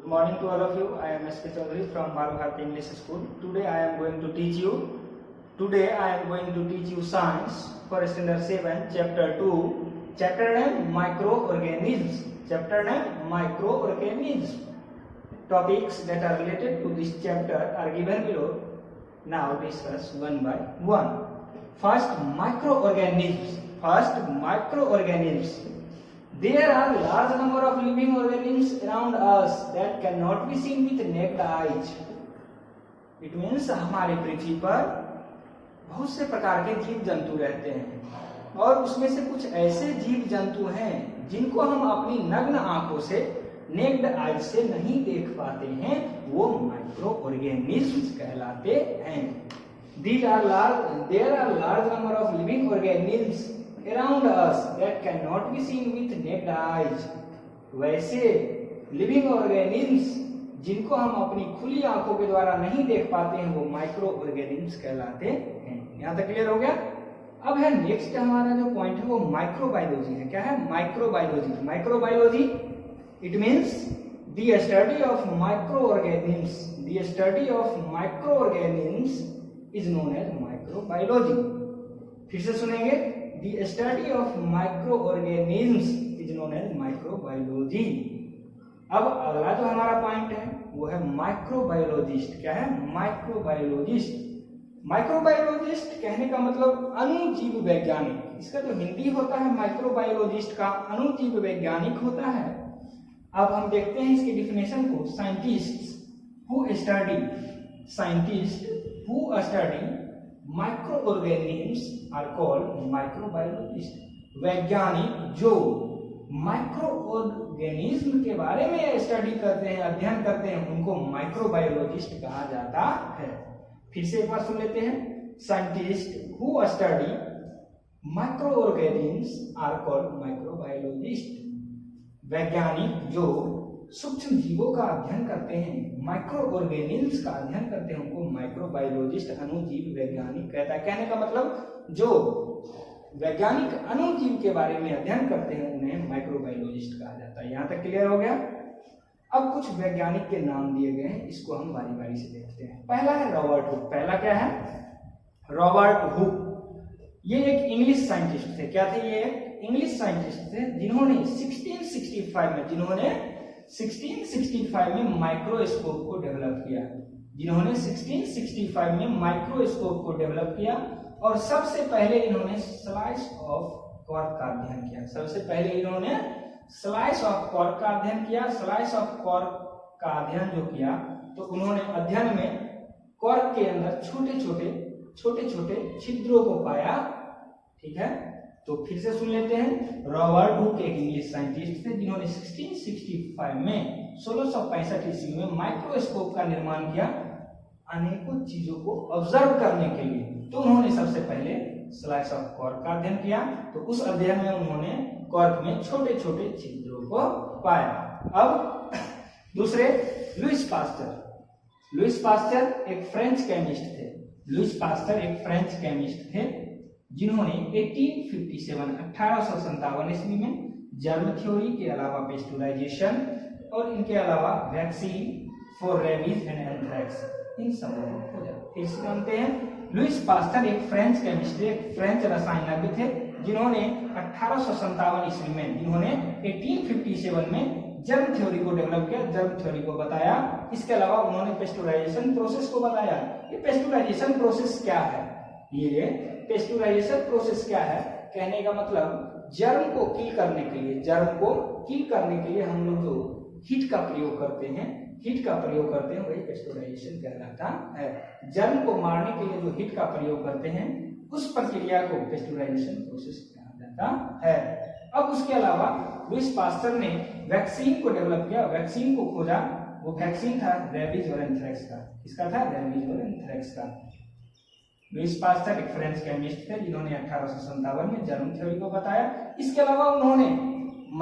Morning to all of you. I am S.K. Chaudhary from Bal Bharati English School. Today I am going to teach you science for standard 7, chapter 2. Chapter name microorganisms. Topics that are related to this chapter are given below. Now discuss one by one. First, microorganisms. There are large number of living organisms around us that cannot be seen with naked eyes. It means हमारी पृथ्वी पर बहुत से प्रकार के जीव जंतु रहते हैं और उसमें से कुछ ऐसे जीव जंतु हैं जिनको हम अपनी नग्न आंखों से नेक्ड आइज से नहीं देख पाते हैं, वो माइक्रो ऑर्गेनिज्म्स कहलाते हैं. There are large number of living organisms around us that cannot be seen with naked eyes. वैसे लिविंग ऑर्गेनिज्म्स जिनको हम अपनी खुली आंखों के द्वारा नहीं देख पाते हैं वो माइक्रो ऑर्गेनिज्म्स कहलाते हैं. यहाँ तक क्लियर हो गया. अब है नेक्स्ट हमारा जो पॉइंट है वो माइक्रोबायोलॉजी है. क्या है? Microbiology it means the study of microorganisms is known as microbiology. फिर से सुनेंगे. The study of microorganisms is known as microbiology. अब अगला जो हमारा पॉइंट है वो है माइक्रोबायोलॉजिस्ट. क्या है? माइक्रोबायोलॉजिस्ट कहने का मतलब अणुजीव वैज्ञानिक. इसका जो हिंदी होता है माइक्रोबायोलॉजिस्ट का अणुजीव वैज्ञानिक होता है. अब हम देखते हैं इसकी डिफिनेशन को. Scientist who study microorganisms are called microbiologist. वैज्ञानिक जो माइक्रोऑर्गेनिज्म के बारे में स्टडी करते हैं, अध्ययन करते हैं, उनको माइक्रोबायोलॉजिस्ट कहा जाता है. फिर से एक बार सुन लेते हैं. Scientist who study microorganisms are called microbiologist. वैज्ञानिक जो सूक्ष्म जीवों का अध्ययन करते हैं, माइक्रोऑर्गेनिज्म्स का अध्ययन करते हैं, उनको माइक्रोबायोलॉजिस्ट अणुजीव वैज्ञानिक कहता है. कहने का मतलब जो वैज्ञानिक अणुजीव के बारे में अध्ययन करते हैं उन्हें माइक्रोबायोलॉजिस्ट कहा जाता है. यहाँ तक क्लियर हो गया. अब कुछ वैज्ञानिक के नाम दिए गए हैं, इसको हम बारी बारी से देखते हैं. पहला है रॉबर्ट हुक. पहला क्या है? Robert Hooke. ये एक इंग्लिश साइंटिस्ट थे. क्या थे? ये इंग्लिश साइंटिस्ट थे जिन्होंने 1665 में माइक्रोस्कोप को डेवलप किया. और सबसे पहले इन्होंने स्लाइस ऑफ कॉर्क का अध्ययन किया. स्लाइस ऑफ कॉर्क का अध्ययन जो किया तो उन्होंने अध्ययन में कॉर्क के अंदर छोटे छोटे छिद्रों को पाया. ठीक है, तो फिर से सुन लेते हैं. रॉबर्ट हुक एक इंग्लिश साइंटिस्ट थे जिन्होंने 1665 ईस्वी में माइक्रोस्कोप का निर्माण किया अनेकों चीजों को ऑब्जर्व करने के लिए. तो उन्होंने सबसे पहले स्लाइस ऑफ कॉर्क का अध्ययन किया. तो उस अध्ययन में उन्होंने कॉर्क में छोटे छोटे छिद्रों को पाया. अब दूसरे लुईस पास्चर एक फ्रेंच केमिस्ट थे जिन्होंने 1857 ईस्वी में जर्म थ्योरी के अलावा पेस्टुराइजेशन और इनके अलावा vaccine for rabies and anthrax इन सब को खोजा. फिर से जानते हैं. लुईस पास्चर एक फ्रेंच केमिस्ट, एक फ्रेंच रसायनज्ञ थे जिन्होंने 1857 ईस्वी में 1857 में जर्म थ्योरी को डेवलप किया, जर्म थ्योरी को बताया. इसके अलावा उन्होंने पेस्टुराइजेशन प्रोसेस को बताया. ये पेस्टुराइजेशन प्रोसेस क्या है? पेस्टुराइजेशन प्रोसेस क्या है? कहने का मतलब जर्म को किल करने के लिए हम लोग जो हीट का प्रयोग करते हैं वही पेस्टुराइजेशन कहलाता है. जर्म को मारने के लिए जो हीट का प्रयोग करते हैं उस प्रक्रिया को पेस्टुराइजेशन प्रोसेस कहा जाता है. अब उसके अलावा लुईस पास्चर ने वैक्सीन को डेवलप किया, वैक्सीन को खोजा. वो वैक्सीन था रेबीज और एंथ्रेक्स का. किसका था? रेबीज और एंथ्रेक्स का. लुईस पास्चर एक फ्रेंच केमिस्ट थे जिन्होंने 1857 में जर्म थ्योरी को बताया. इसके अलावा उन्होंने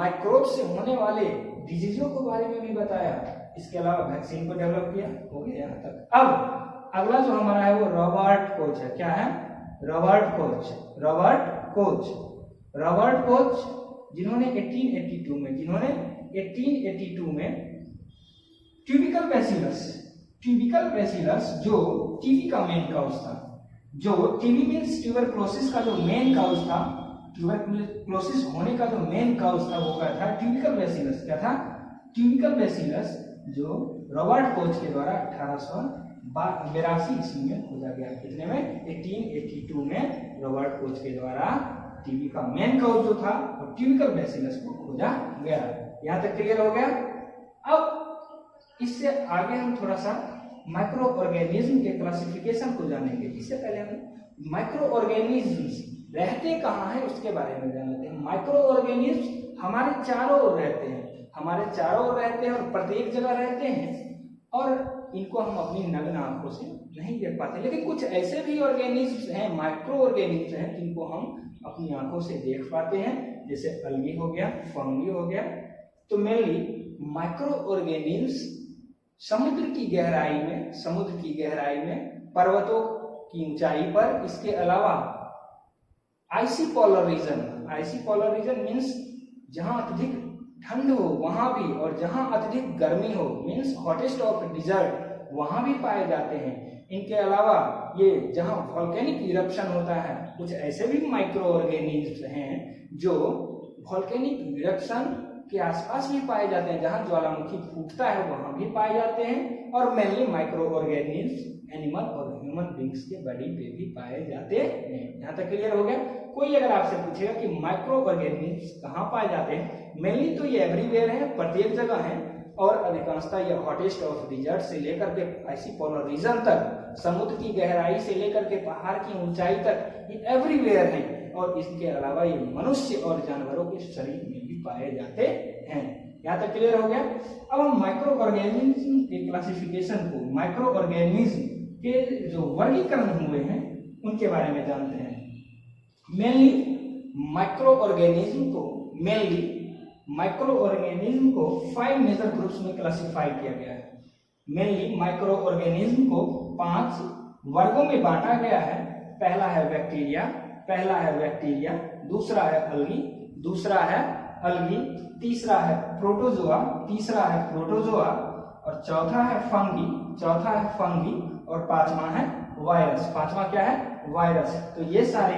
माइक्रोब से होने वाले डिजीजों के बारे में भी बताया. इसके अलावा वैक्सीन को डेवलप किया. हो गया यहाँ तक. अब अगला जो हमारा है वो रॉबर्ट कोच है. क्या है? रॉबर्ट कोच जिन्होंने 1882 में ट्यूबिकल बैसिलस जो टीबी का मेन काउज था, जो टीबी मींस ट्यूबरक्लोसिस का जो मेन काउज था, ट्यूबरक्लोसिस होने का जो मेन काउज था वो क्या था? ट्यूबिकल बैसिलस। क्या था? ट्यूबिकल बैसिलस, जो रॉबर्ट कोच के द्वारा 1882 ईस्वी में खोजा गया। कितने में? 1882 में रॉबर्ट कोच के द्वारा टीबी का मेन काउज जो था वो ट्यूबिकल बैसिलस को खोजा गया। यहाँ तक क्लियर हो गया? अब इससे आगे हम थोड़ा सा माइक्रो ऑर्गेनिज्म के क्लासिफिकेशन को जानेंगे। इससे पहले हम माइक्रो ऑर्गेनिज्म रहते कहाँ है उसके बारे में जान लेते हैं। माइक्रो ऑर्गेनिज्म हमारे चारों ओर रहते हैं, और प्रत्येक जगह रहते हैं, और इनको हम अपनी नग्न आंखों से नहीं देख पाते। लेकिन कुछ ऐसे भी ऑर्गेनिज्म हैं, माइक्रो ऑर्गेनिज्म हैं, जिनको हम अपनी आंखों से देख पाते हैं, जैसे अलगी हो गया, फंगी हो गया। तो मेनली माइक्रो ऑर्गेनिज्म समुद्र की गहराई में, पर्वतों की ऊंचाई पर, इसके अलावा आइसी पोलर रीजन मीन्स जहां अत्यधिक ठंड हो वहां भी, और जहां अत्यधिक गर्मी हो मीन्स हॉटेस्ट ऑफ डिजर्ट वहां भी पाए जाते हैं। इनके अलावा ये जहां वॉल्केनिक इरप्शन होता है, कुछ ऐसे भी माइक्रो ऑर्गेनिज्म हैं जो वॉल्केनिक इरप्शन के आसपास भी पाए जाते हैं, जहां ज्वालामुखी फूटता है वहां भी पाए जाते हैं। और मेनली माइक्रो ऑर्गेनिज्म एनिमल और ह्यूमन बींग्स के बॉडी पे भी पाए जाते हैं। यहाँ तक क्लियर हो गया? कोई अगर आपसे पूछेगा कि माइक्रो ऑर्गेनिज्म कहाँ पाए जाते हैं, मेनली तो ये एवरीवेयर है, प्रत्येक जगह है, और अधिकांशतः ये हॉटेस्ट ऑफ डिजर्ट से लेकर के आइसी पोलर रीजन तक, समुद्र की गहराई से लेकर के पहाड़ की ऊंचाई तक ये एवरीवेयर है। और इसके अलावा ये मनुष्य और जानवरों के शरीर में भी पाए जाते हैं। यहाँ तक क्लियर हो गया? अब हम माइक्रो ऑर्गेनिज्म के क्लासिफिकेशन को, माइक्रो ऑर्गेनिज्म के जो वर्गीकरण हुए हैं उनके बारे में जानते हैं। मेनली माइक्रो ऑर्गेनिज्म को 5 मेजर ग्रुप्स में क्लासिफाई किया गया है। मेनली माइक्रो ऑर्गेनिज्म को 5 वर्गों में बांटा गया है। पहला है बैक्टीरिया, दूसरा है अलगी, तीसरा है प्रोटोजोआ, और चौथा है फंगी, और पांचवा है वायरस। पांचवा क्या है? वायरस। तो ये सारे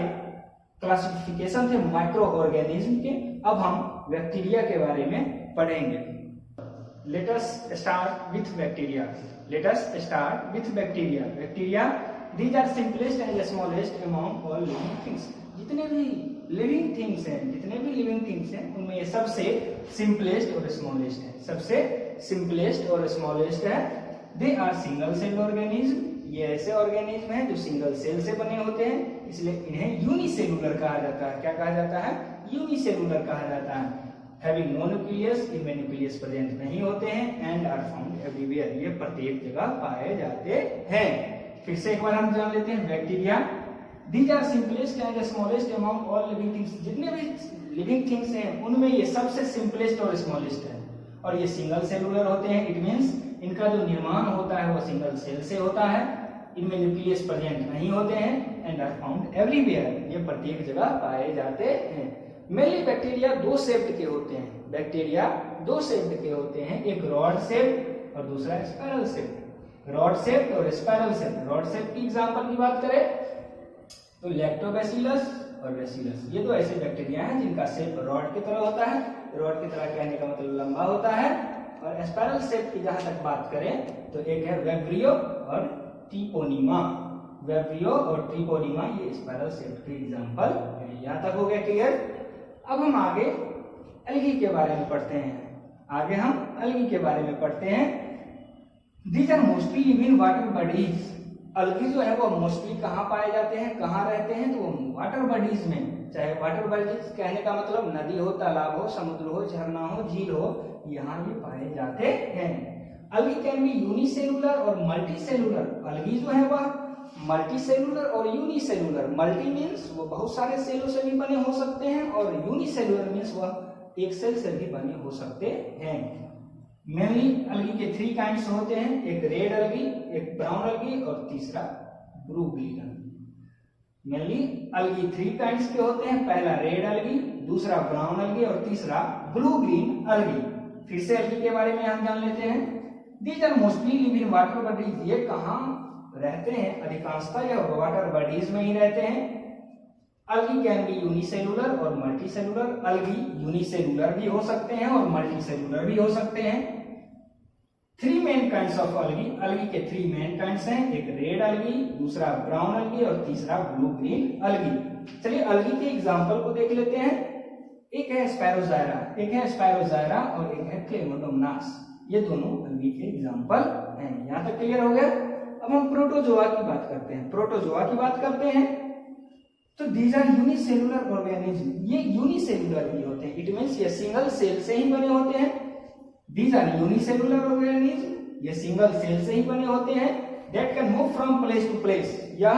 क्लासिफिकेशन थे माइक्रो ऑर्गेनिज्म के। अब हम बैक्टीरिया के बारे में पढ़ेंगे। Let us start with bacteria. Bacteria these are simplest and smallest among all living things। जितने भी लिविंग थिंग्स हैं उनमें ये सबसे सिंपलेस्ट और स्मॉलेस्ट है। They are single cell organism. ये ऐसे ऑर्गेनिज्म हैं जो सिंगल सेल से बने होते हैं, इसलिए इन्हें यूनिसेलुलर कहा जाता है। क्या कहा जाता है? यूनिसेलुलर कहा जाता है। हैविंग नो न्यूक्लियस, इनमें न्यूक्लियस प्रेजेंट नहीं होते हैं। एंड आर फाउंड एवरीवेयर, ये प्रत्येक जगह पाए जाते हैं। फिर से एक बार हम जान लेते हैं bacteria. These are simplest and smallest among all living things. जितने भी लिविंग थिंग्स हैं उनमें ये सबसे सिंपलेस्ट और स्मॉलेस्ट है, और ये सिंगल सेलुलर होते हैं। इट मींस इनका जो निर्माण होता है वो सिंगल सेल से होता है, इनमें न्यूक्लियस प्रेजेंट नहीं होते हैं। एंड आर फाउंड एवरीवेयर, ये प्रत्येक जगह पाए जाते हैं। मेनली बैक्टीरिया 2 शेप्ड के होते हैं। एक रॉड शेप और दूसरा स्पाइरल शेप। रॉड शेप और स्पाइरल शेप। रॉड शेप की एग्जांपल की बात करें तो लैक्टोबैसिलस और बैसिलस, ये 2 ऐसे बैक्टीरिया हैं जिनका शेप रॉड की तरह होता है। रॉड की तरह कहने का मतलब लंबा होता है। और स्पाइरल शेप की जहां तक बात करें तो एक है वेब्रियो और ट्रिपोनिमा। ये स्पाइरल शेप की एग्जांपल है। यहां तक हो गया क्लियर? अब हम आगे अलगी के बारे में पढ़ते हैं। These are mostly live in water bodies। अलगी जो है वो मोस्टली कहाँ पाए जाते हैं, कहाँ रहते हैं? तो वाटर बॉडीज में। चाहे वाटर बॉडीज कहने का मतलब नदी हो, तालाब हो, समुद्र हो, झरना हो, झील हो, यहाँ ये पाए जाते हैं। अलगी कैन बी यूनिसेलुलर और मल्टीसेलुलर। अलगी जो है वह मल्टीसेलुलर और यूनिसेलुलर। मल्टी मीन्स वो बहुत सारे सेलों से भी बने हो सकते हैं, और यूनिसेलुलर मीन्स वह एक सेल से भी बने हो सकते हैं। मेनली अलगी के 3 काइंड्स होते हैं। एक रेड अलगी, एक ब्राउन अलगी और तीसरा blue green algae. Mainly algae 3 kinds के होते हैं। पहला रेड अलगी, दूसरा ब्राउन अलगी और तीसरा ब्लू ग्रीन अलगी। फिर से अलगी के बारे में हम जान लेते हैं। These are mostly live in water bodies, ये कहाँ रहते हैं? अधिकांशतः यह वाटर बॉडीज में ही रहते हैं। अलगी कैन बी यूनिसेलुलर और मल्टीसेलुलर, अलगी यूनिसेलुलर भी हो सकते हैं और मल्टीसेलुलर भी हो सकते हैं। थ्री मेन काइंड्स ऑफ अलगी, अलगी के थ्री मेन काइंड्स हैं, एक रेड अलगी, दूसरा ब्राउन अलगी और तीसरा ब्लू ग्रीन अलगी। चलिए अलगी के एग्जांपल को देख लेते हैं। एक है स्पैरोजायरा, एक है स्पैरोजायरा और एक है क्लेमोडोमोनास, ये दोनों अलगी के एग्जांपल हैं। यहां तक क्लियर हो गया। अब हम प्रोटोजोआ की बात करते हैं। प्रोटोजोआ की बात करते हैं तो दीज आर यूनिसेलुलर ऑर्गेनिज्म, ये यूनिसेलुलर भी होते हैं, इट मींस ये सिंगल सेल से ही बने होते हैं। दीज आर यूनिसेलुलर ऑर्गेनिज्म, ये सिंगल सेल से ही बने होते हैं। That can move from place to place, या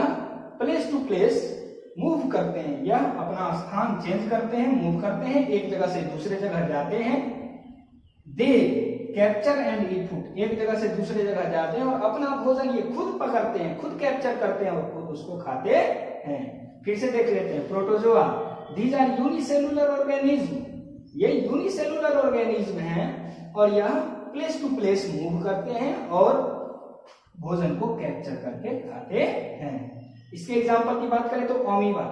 प्लेस टू प्लेस मूव करते हैं, या अपना स्थान चेंज करते हैं, मूव करते हैं, एक जगह से दूसरे जगह जाते हैं। They capture and eat food, एक जगह से दूसरे जगह जाते हैं और अपना भोजन ये खुद पकड़ते हैं, खुद कैप्चर करते हैं और खुद उसको खाते हैं। फिर से देख लेते हैं protozoa, these are unicellular organism, ये यूनिसेलुलर ऑर्गेनिज्म हैं और यह प्लेस टू प्लेस मूव करते हैं और भोजन को कैप्चर करके खाते हैं। इसके एग्जांपल की बात करें तो अमीबा,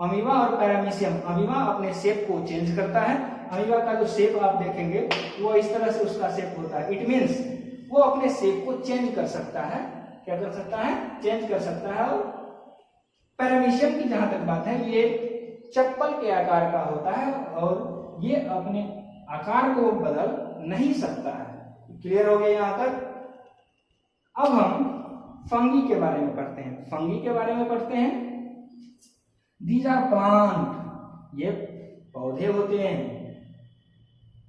अमीबा और पैरामीशियम। अमीबा अपने शेप को चेंज करता है, अमीबा का जो शेप आप देखेंगे वो इस तरह से उसका शेप होता है, इट मींस वो अपने शेप को चेंज कर सकता है। क्या कर सकता है? चेंज कर सकता है। और पैरामीशियम की जहां तक बात है, ये चप्पल के आकार का होता है और ये अपने आकार को बदल नहीं सकता है। क्लियर हो गया यहां तक? अब हम फंगी के बारे में पढ़ते हैं। फंगी के बारे में पढ़ते हैं। दीज आर प्लांट, ये पौधे होते हैं।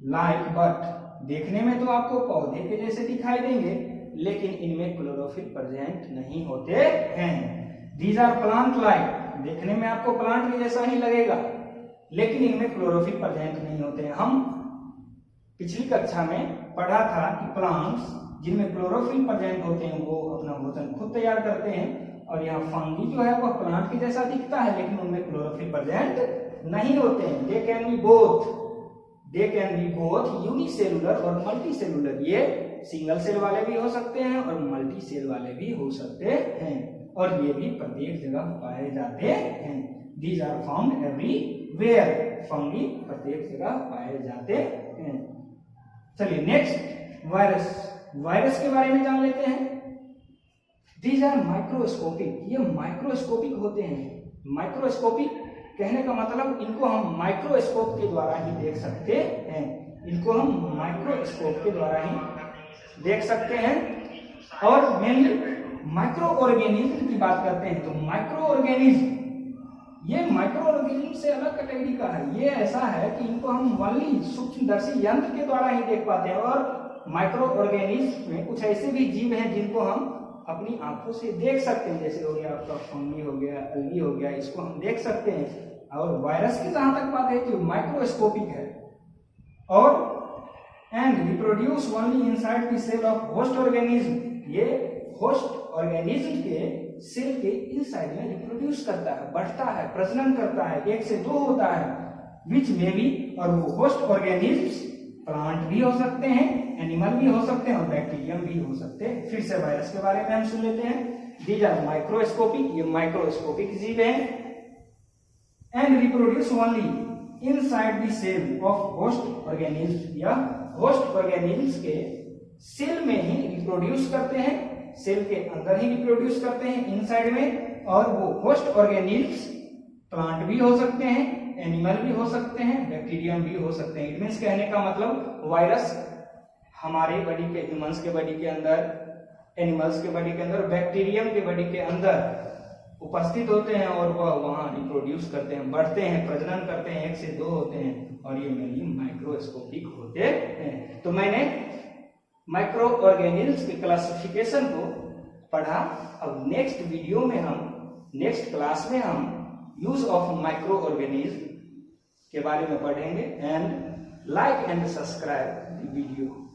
लाइक बट, देखने में तो आपको पौधे के जैसे दिखाई देंगे लेकिन इनमें क्लोरोफिल प्रेजेंट नहीं होते हैं। दीज आर प्लांट लाइक, देखने में आपको प्लांट के जैसा ही लगेगा लेकिन इनमें क्लोरोफिल प्रेजेंट नहीं होते हैं। हम पिछली कक्षा में पढ़ा था कि प्लांट्स जिनमें क्लोरोफिल प्रेजेंट होते हैं वो अपना भोजन खुद तैयार करते हैं, और यहाँ फंगी जो है वह प्लांट के जैसा दिखता है लेकिन उनमें क्लोरोफिल प्रेजेंट नहीं होते हैं। They can be both, they can be both unicellular और मल्टी सेलुलर, ये सिंगल सेल वाले भी हो सकते हैं और मल्टी सेल वाले भी हो सकते हैं और ये भी प्रत्येक जगह पाए जाते हैं। These are found everywhere, fungi प्रत्येक जगह पाए जाते हैं। चलिए नेक्स्ट वायरस, वायरस के बारे में जान लेते हैं। दीज आर माइक्रोस्कोपिक, ये माइक्रोस्कोपिक होते हैं। माइक्रोस्कोपिक कहने का मतलब इनको हम माइक्रोस्कोप के द्वारा ही देख सकते हैं, इनको हम माइक्रोस्कोप के द्वारा ही देख सकते हैं। और मेनली माइक्रो ऑर्गेनिज्म की बात करते हैं तो माइक्रो ऑर्गेनिज्म, ये माइक्रो ऑर्गेनिज्म से अलग कैटेगरी का है। ये ऐसा है कि इनको हम ओनली सूक्ष्मदर्शी यंत्र के द्वारा ही देख पाते हैं। और माइक्रो ऑर्गेनिज्म में कुछ ऐसे भी जीव हैं जिनको हम अपनी आंखों से देख सकते हैं, जैसे हो गया आपका फंगी हो गया, अलगी हो गया, इसको हम देख सकते हैं। और वायरस की जहां तक बात है कि माइक्रोस्कोपिक है और and reproduce only inside the cell of host organism, ये होस्ट ऑर्गेनिज्म के सेल के इनसाइड में रिप्रोड्यूस करता है, बढ़ता है, प्रजनन करता है, 1 से 2 होता है, विच में भी, और वो होस्ट ऑर्गेनिज्म प्लांट भी हो सकते हैं, एनिमल भी हो सकते हैं और बैक्टीरियम भी हो सकते हैं। फिर से वायरस के बारे में हम सुन लेते हैं। दीज आर माइक्रोस्कोपिक, ये माइक्रोस्कोपिक जीव हैं। And reproduce only inside the cell of host organism, या होस्ट ऑर्गेनिज्म के सेल में ही रिप्रोड्यूस करते हैं, सेल के अंदर ही रिप्रोड्यूस करते हैं इनसाइड में। और वो होस्ट ऑर्गेनिज्म प्लांट भी हो सकते हैं, एनिमल भी हो सकते हैं, बैक्टीरियम भी हो सकते हैं। इट मींस कहने का मतलब वायरस हमारे बॉडी के, ह्यूमंस के बॉडी के अंदर, एनिमल्स के बॉडी के अंदर, बैक्टीरियम के बॉडी के अंदर उपस्थित होते हैं और वह वहां रिप्रोड्यूस करते हैं, बढ़ते हैं, प्रजनन करते हैं, 1 से 2 होते हैं और ये मेनली माइक्रोस्कोपिक होते हैं। तो मैंने माइक्रो ऑर्गेनिज्म के क्लासिफिकेशन को पढ़ा। अब नेक्स्ट वीडियो में हम, नेक्स्ट क्लास में हम यूज ऑफ माइक्रो ऑर्गेनिज्म के बारे में पढ़ेंगे। And like and subscribe the video.